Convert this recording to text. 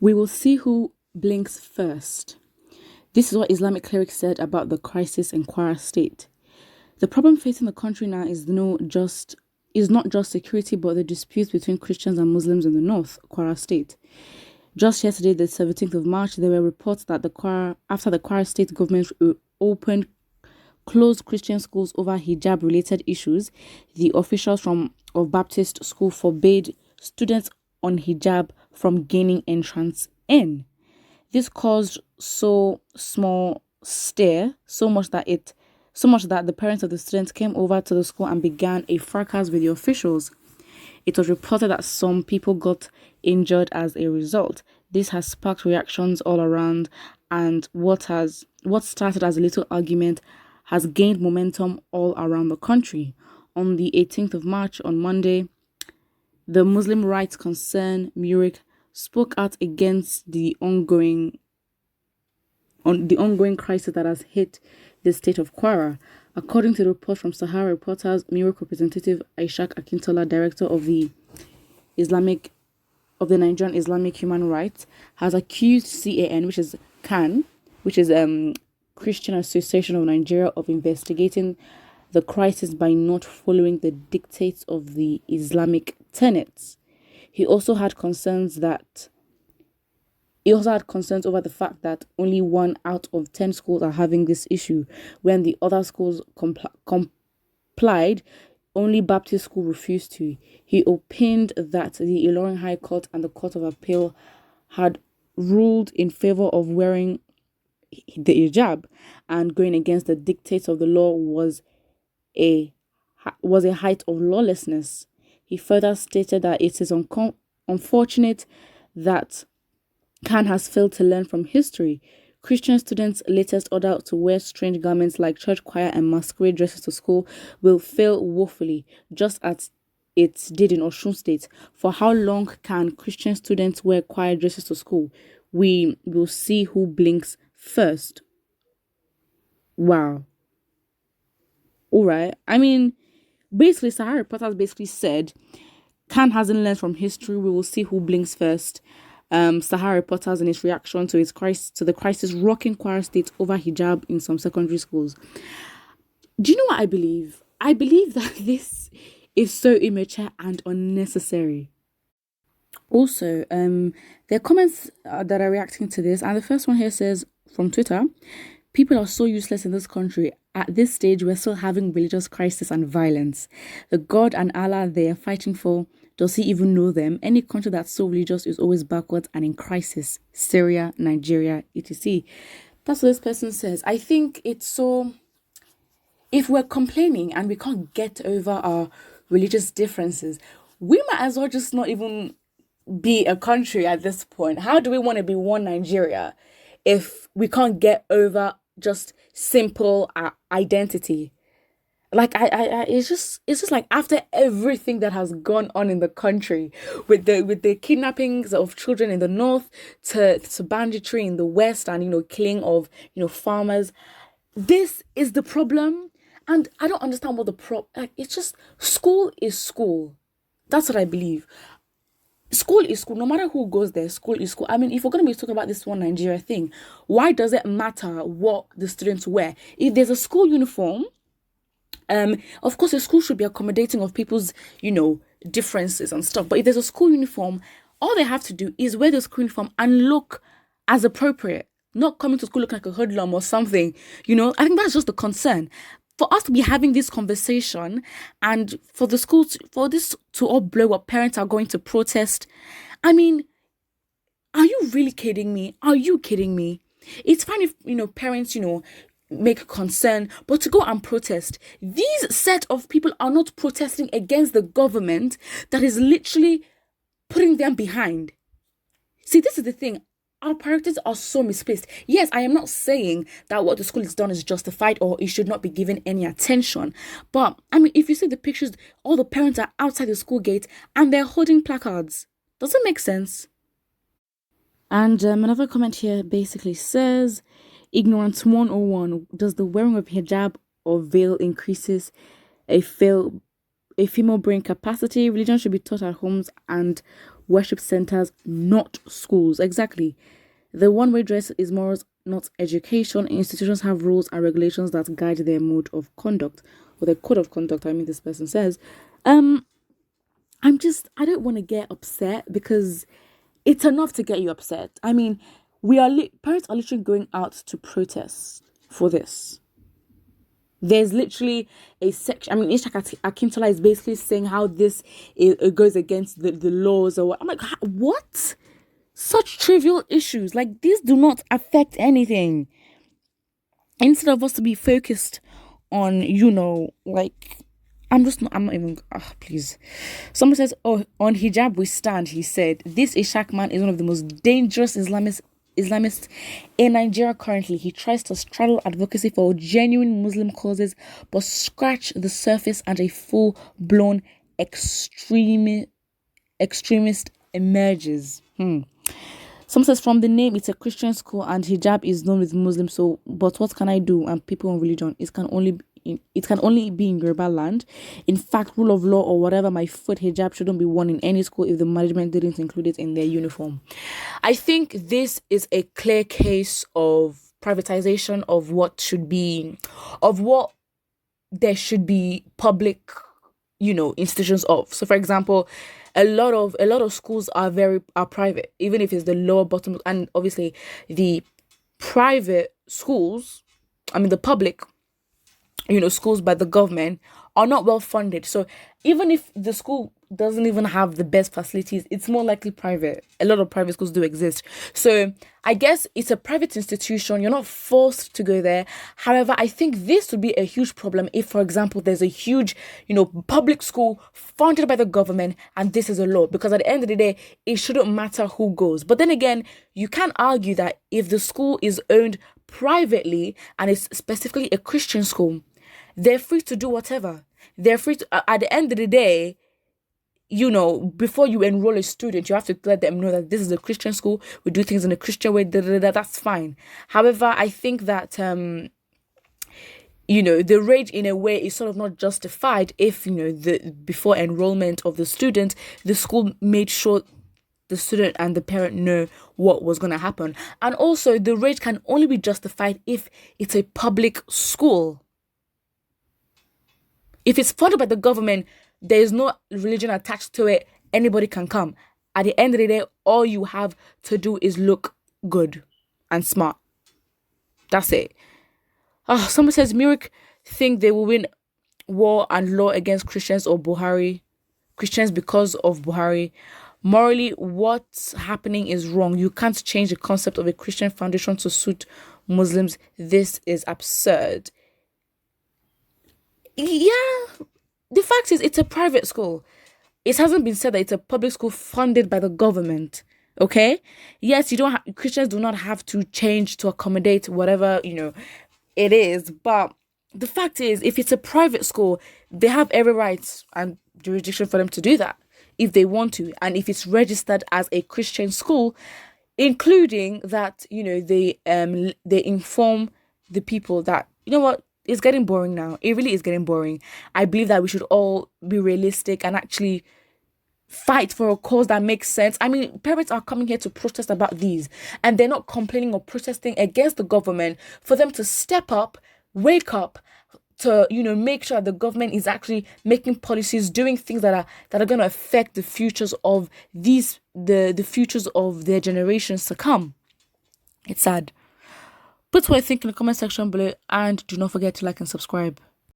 We will see who blinks first. This is what Islamic clerics said about the crisis in Kwara State. The problem facing the country now is not just security, but the disputes between Christians and Muslims in the north, Kwara State. Just yesterday, the 17th of March, there were reports that after the Kwara State government opened closed Christian schools over hijab-related issues, the officials of Baptist school forbade students on hijab from gaining entrance in. This caused so much that the parents of the students came over to the school and began a fracas with the officials. It was reported that some people got injured as a result. This has sparked reactions all around, and what started as a little argument has gained momentum all around the country. On the 18th of March, on Monday, the Muslim rights concern Murik spoke out against the ongoing crisis that has hit the state of Kwara. According to the report from Sahara Reporters, Murik representative Aishak Akintola, director of the Nigerian Islamic Human Rights, has accused CAN, which is CAN, which is Christian Association of Nigeria, of investigating the crisis by not following the dictates of the Islamic tenets. He also had concerns over the fact that only 1 out of 10 schools are having this issue. When the other schools complied, only Baptist school refused to. He opined that the Ilorin High Court and the Court of Appeal had ruled in favor of wearing the hijab, and going against the dictates of the law was a height of lawlessness. He further stated that it is unfortunate that Khan has failed to learn from history. Christian students' latest order to wear strange garments like church choir and masquerade dresses to school will fail woefully, just as it did in Osun State. For how long can Christian students wear choir dresses to school? We will see who blinks first. Wow. All right. I mean, basically, Sahara Reporters basically said, Khan hasn't learned from history. We will see who blinks first. Sahara Reporters in its reaction to the crisis rocking Kwara State over hijab in some secondary schools. Do you know what I believe? I believe that this is so immature and unnecessary. Also, there are comments that are reacting to this, and the first one here says from Twitter, people are so useless in this country. At this stage, we're still having religious crisis and violence. The God and Allah they are fighting for, does he even know them? Any country that's so religious is always backwards and in crisis. Syria, Nigeria, etc. That's what this person says. I think it's so... If we're complaining and we can't get over our religious differences, we might as well just not even be a country at this point. How do we want to be one Nigeria if we can't get over just simple identity? Like it's just like, after everything that has gone on in the country with the kidnappings of children in the north to banditry in the west, and killing of farmers, this is the problem. And I don't understand what it's just, school is school. That's what I believe. School is school. No matter who goes there, school is school. I mean, if we're going to be talking about this one Nigeria thing, why does it matter what the students wear? If there's a school uniform, of course, a school should be accommodating of people's, differences and stuff. But if there's a school uniform, all they have to do is wear the school uniform and look as appropriate. Not coming to school looking like a hoodlum or something. I think that's just the concern. For us to be having this conversation and for the schools, for this to all blow up, parents are going to protest. I mean, are you really kidding me? Are you kidding me? It's fine if, parents, make concern, but to go and protest, these set of people are not protesting against the government that is literally putting them behind. See, this is the thing. Our priorities are so misplaced. Yes, I am not saying that what the school has done is justified or it should not be given any attention. But, I mean, if you see the pictures, all the parents are outside the school gate and they're holding placards. Does it make sense? And another comment here basically says, Ignorance 101, does the wearing of hijab or veil increases a female brain capacity? Religion should be taught at homes and worship centers, not schools. Exactly. The one-way dress is morals, not education. Institutions have rules and regulations that guide their mode of conduct, or their code of conduct, I mean, this person says. I don't want to get upset because it's enough to get you upset. I mean, parents are literally going out to protest for this. There's literally a section. I mean, Ishak Akintola is basically saying how it goes against the laws or what. I'm like, what? Such trivial issues like these do not affect anything. Instead of us to be focused on, like, I'm not even, please. Someone says, oh, on hijab we stand, he said. This Ishak man is one of the most dangerous Islamists in Nigeria currently. He tries to straddle advocacy for genuine Muslim causes, but scratch the surface and a full-blown extremist emerges. Someone says, from the name, it's a Christian school and hijab is known with Muslims. So, but what can I do? And people on religion, it can only be in Yoruba land. In fact, rule of law or whatever, my foot hijab shouldn't be worn in any school if the management didn't include it in their uniform. I think this is a clear case of privatization of what there should be public, institutions of. So, for example, a lot of schools are private, even if it's the lower bottom, and obviously the private schools, the public, schools by the government are not well funded. So even if the school doesn't even have the best facilities, it's more likely private. A lot of private schools do exist. So I guess it's a private institution. You're not forced to go there. However, I think this would be a huge problem if, for example, there's a huge, public school funded by the government and this is a law. Because at the end of the day, it shouldn't matter who goes. But then again, you can argue that if the school is owned privately and it's specifically a Christian school, they're free to do whatever. They're free to, at the end of the day, before you enroll a student, you have to let them know that this is a Christian school. We do things in a Christian way. That's fine. However, I think that, the rage in a way is sort of not justified if, before enrollment of the student, the school made sure the student and the parent know what was going to happen. And also, the rage can only be justified if it's a public school. If it's funded by the government, there is no religion attached to it. Anybody can come. At the end of the day, all you have to do is look good and smart. That's it. Someone says, Mirik think they will win war and law against Christians or Buhari. Christians because of Buhari. Morally, what's happening is wrong. You can't change the concept of a Christian foundation to suit Muslims. This is absurd. Yeah, the fact is it's a private school. It hasn't been said that it's a public school funded by the government. Okay? Yes, Christians do not have to change to accommodate whatever, it is. But the fact is, if it's a private school, they have every right and jurisdiction for them to do that if they want to. And if it's registered as a Christian school, including that, they inform the people that, what, it's getting boring now. It really is getting boring. I believe that we should all be realistic and actually fight for a cause that makes sense. I mean, parents are coming here to protest about these, and they're not complaining or protesting against the government. For them to step up, wake up, to make sure the government is actually making policies, doing things that are going to affect the futures of the futures of their generations to come. It's sad. Put what you think in the comment section below and do not forget to like and subscribe.